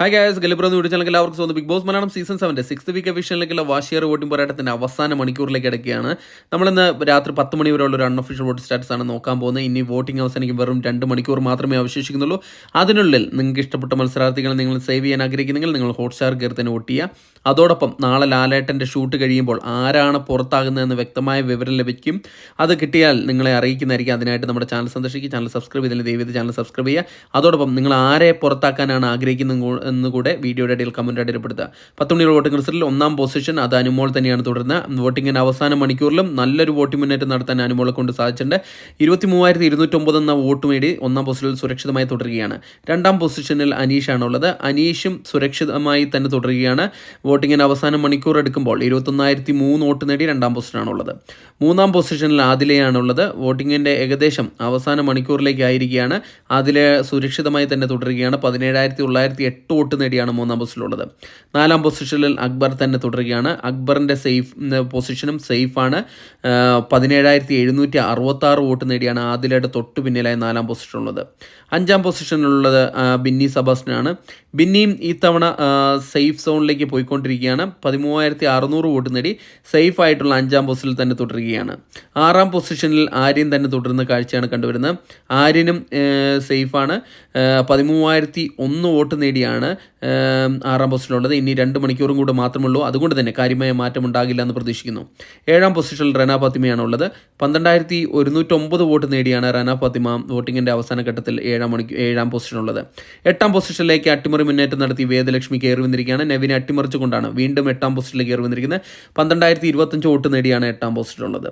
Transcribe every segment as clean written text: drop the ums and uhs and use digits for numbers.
Hi guys, ഗലിബ്രോ video ചാനലിൽ എല്ലാവർക്കും സ്വന്തം big boss Malayalam season 7 sixth week എവിഷനിലേക്കുള്ള വാശിയേറെ വോട്ടിംഗ് പോരാട്ടത്തിൻ്റെ അവസാന മണിക്കൂറിലേക്ക് കിടക്കുകയാണ്. നമ്മളിന്ന് രാത്രി 10 മണി വരെയുള്ള ഒരു അൺഒഫീഷ്യൽ വോട്ട് സ്റ്റാറ്റസ് ആണ് നോക്കാൻ പോകുന്നത്. ഇനി വോട്ടിംഗ് അവസാനിക്കും വെറും 2 മണിക്കൂർ മാത്രമേ അവശേഷിക്കുന്നുള്ളൂ. അതിനുള്ളിൽ നിങ്ങൾക്ക് ഇഷ്ടപ്പെട്ട മത്സരാർത്ഥികളെ നിങ്ങൾ സേവ് ചെയ്യാൻ ആഗ്രഹിക്കുന്നെങ്കിൽ നിങ്ങൾ ഹോട്ട്സ്റ്റാർ കയറി തന്നെ വോട്ട് ചെയ്യുക. അതോടൊപ്പം നാളെ ലാലേട്ടൻ്റെ ഷൂട്ട് കഴിയുമ്പോൾ ആരാണ് പുറത്താകുന്നതെന്ന് വ്യക്തമായ വിവരം ലഭിക്കും. അത് കിട്ടിയാൽ നിങ്ങളെ അറിയിക്കുന്നതായിരിക്കും. അതിനായിട്ട് നമ്മുടെ ചാനൽ സന്ദർശിക്കുക, ചാനൽ സബ്സ്ക്രൈബ് ചെയ്തില്ല ദയവേത് ചാനൽ സബ്സ്ക്രൈബ് ചെയ്യുക. അതോടൊപ്പം നിങ്ങൾ ആരെ പുറത്താക്കാനാണ് ആഗ്രഹിക്കുന്നത് എന്നുകൂടെ വീഡിയോയുടെ ഇടയിൽ കമൻറ്റ് അടിപ്പെടുത്തുക. 10 മണിയുള്ള വോട്ടിംഗ് റിസൾട്ടിൽ 1-ാം പൊസിഷൻ അത് അനുമോൾ തന്നെയാണ് തുടരുന്നത്. വോട്ടിങ്ങിൻ്റെ അവസാന മണിക്കൂറിലും നല്ലൊരു വോട്ടിംഗ് മുന്നേറ്റം നടത്താൻ അനുമോളെ കൊണ്ട് സാധിച്ചിട്ടുണ്ട്. 23,209 എന്ന വോട്ട് നേടി 1-ാം പൊസിഷനിൽ സുരക്ഷിതമായി തുടരുകയാണ്. 2-ാം പൊസിഷനിൽ അനീഷാണുള്ളത്. അനീഷും സുരക്ഷിതമായി തന്നെ തുടരുകയാണ്. വോട്ടിങ്ങിന് അവസാന മണിക്കൂർ എടുക്കുമ്പോൾ 21,003 വോട്ട് നേടി 2-ാം പൊസിഷനാണുള്ളത്. 3-ാം പൊസിഷനിൽ ആദിലയാണുള്ളത്. വോട്ടിങ്ങിൻ്റെ ഏകദേശം അവസാന മണിക്കൂറിലേക്ക് ആയിരിക്കുകയാണ്. ആദില സുരക്ഷിതമായി തന്നെ തുടരുകയാണ്. 17,908 വോട്ട് നേടിയാണ് 3-ാം പൊസിഷനിലുള്ളത്. 4-ാം പൊസിഷനിൽ അക്ബർ തന്നെ തുടരുകയാണ്. അക്ബറിൻ്റെ പൊസിഷനും സേഫാണ്. 17,766 വോട്ട് നേടിയാണ് ആദിലയുടെ തൊട്ട് പിന്നിലായി 4-ാം പൊസിഷനുള്ളത്. 5-ാം പൊസിഷനിലുള്ളത് ബിന്നി സെബാസ്റ്റ്യനാണ്. ബിന്നിയും ഈ തവണ സേഫ് സോണിലേക്ക് പോയിക്കൊണ്ടിരിക്കുകയാണ്. 13,600 വോട്ട് നേടി സേഫ് ആയിട്ടുള്ള 5-ാം പൊസിഷനിൽ തന്നെ തുടരുകയാണ്. 6-ാം പൊസിഷനിൽ ആര്യൻ തന്നെ തുടരുന്ന കാഴ്ചയാണ് കണ്ടുവരുന്നത്. ആര്യനും സേഫാണ്. 13,001 വോട്ട് നേടിയാണ് 6-ാം പൊസിഷനിലുള്ളത്. ഇനി 2 മണിക്കൂറും കൂടെ മാത്രമുള്ളൂ. അതുകൊണ്ട് തന്നെ കാര്യമായ മാറ്റം ഉണ്ടാകില്ല എന്ന് പ്രതീക്ഷിക്കുന്നു. 7-ാം പൊസിഷനിൽ റന ഫാത്തിമയാണ് ഉള്ളത്. 12,109 വോട്ട് നേടിയാണ് റന ഫാത്തിമ വോട്ടിങ്ങിൻ്റെ അവസാന ഘട്ടത്തിൽ 7-ാം പൊസിഷനുള്ളത്. 8-ാം പൊസിഷനിലേക്ക് അട്ടിമറി മുന്നേറ്റം നടത്തി വേദലക്ഷ്മി കയറി വന്നിരിക്കുകയാണ്. നെവിനെ അട്ടിമറിച്ചുകൊണ്ടാണ് വീണ്ടും 8-ാം പൊസിഷനിലേക്ക് കയറി വന്നിരിക്കുന്നത്. 12,025 വോട്ട് നേടിയാണ് 8-ാം പൊസിഷനിലുള്ളത്.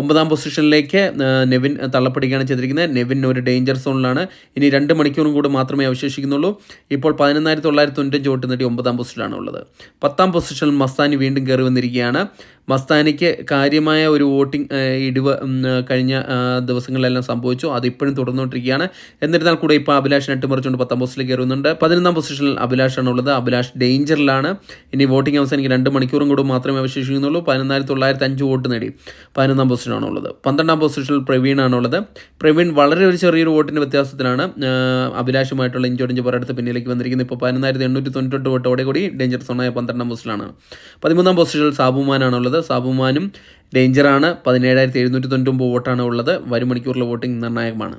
9-ാം പൊസിഷനിലേക്ക് നെവിൻ തള്ളപ്പെടുകയാണ് ചെയ്തിരിക്കുന്നത്. നെവിൻ ഒരു ഡേഞ്ചർ സോണിലാണ്. ഇനി 2 മണിക്കൂറും കൂടെ മാത്രമേ അവശേഷിക്കുന്നുള്ളൂ. ഇപ്പോൾ 11,995 വോട്ട് നേടി 9-ാം പൊസിഷനിലാണ് ഉള്ളത്. 10-ാം പൊസിഷനിൽ മസ്താനി വീണ്ടും കയറി വന്നിരിക്കുകയാണ്. മസ്താനിക്ക് കാര്യമായ ഒരു വോട്ടിംഗ് ഇടിവ് കഴിഞ്ഞ ദിവസങ്ങളിലെല്ലാം സംഭവിച്ചു. അതിപ്പോഴും തുടർന്നുകൊണ്ടിരിക്കുകയാണ്. എന്നിരുന്നാൽ കൂടെ ഇപ്പോൾ അഭിലാഷിനെ അട്ടിമറിച്ചുകൊണ്ട് 10-ാം പൊസിഷനിലേക്ക് കയറുന്നുണ്ട്. 11-ാം പൊസിഷനിൽ അഭിലാഷാണ് ഉള്ളത്. അഭിലാഷ് ഡേഞ്ചറിലാണ്. ഇനി വോട്ടിംഗ് അവസാനിക്ക് 2 മണിക്കൂറും കൂടെ മാത്രമേ അവശേഷിക്കുന്നുള്ളൂ. 14,905 വോട്ട് നേടി 11-ാം പൊസിഷനാണ് ഉള്ളത്. 12-ാം പൊസിഷനിൽ പ്രവീണാണുള്ളത്. പ്രവീൺ വളരെ ഒരു ചെറിയൊരു വോട്ടിൻ്റെ വ്യത്യാസത്തിലാണ് അഭിലാഷുമായിട്ടുള്ള ഇഞ്ചോടിഞ്ച് പോരാട്ടത്തിൽ പിന്നിലേക്ക് വന്നിരിക്കുന്നത്. ഇപ്പോൾ 11,898 വോട്ടോടെ കൂടി ഡേഞ്ചർ സോണായ 12-ാം പൊസിഷനാണ്. 13-ാം പൊസിഷനിൽ സാബുമാനാണുള്ളത്. സാബുമാനും ഡേഞ്ചറാണ്. 17,799 വോട്ടാണ് ഉള്ളത്. വരും മണിക്കൂറിലെ വോട്ടിംഗ് നിർണായകമാണ്.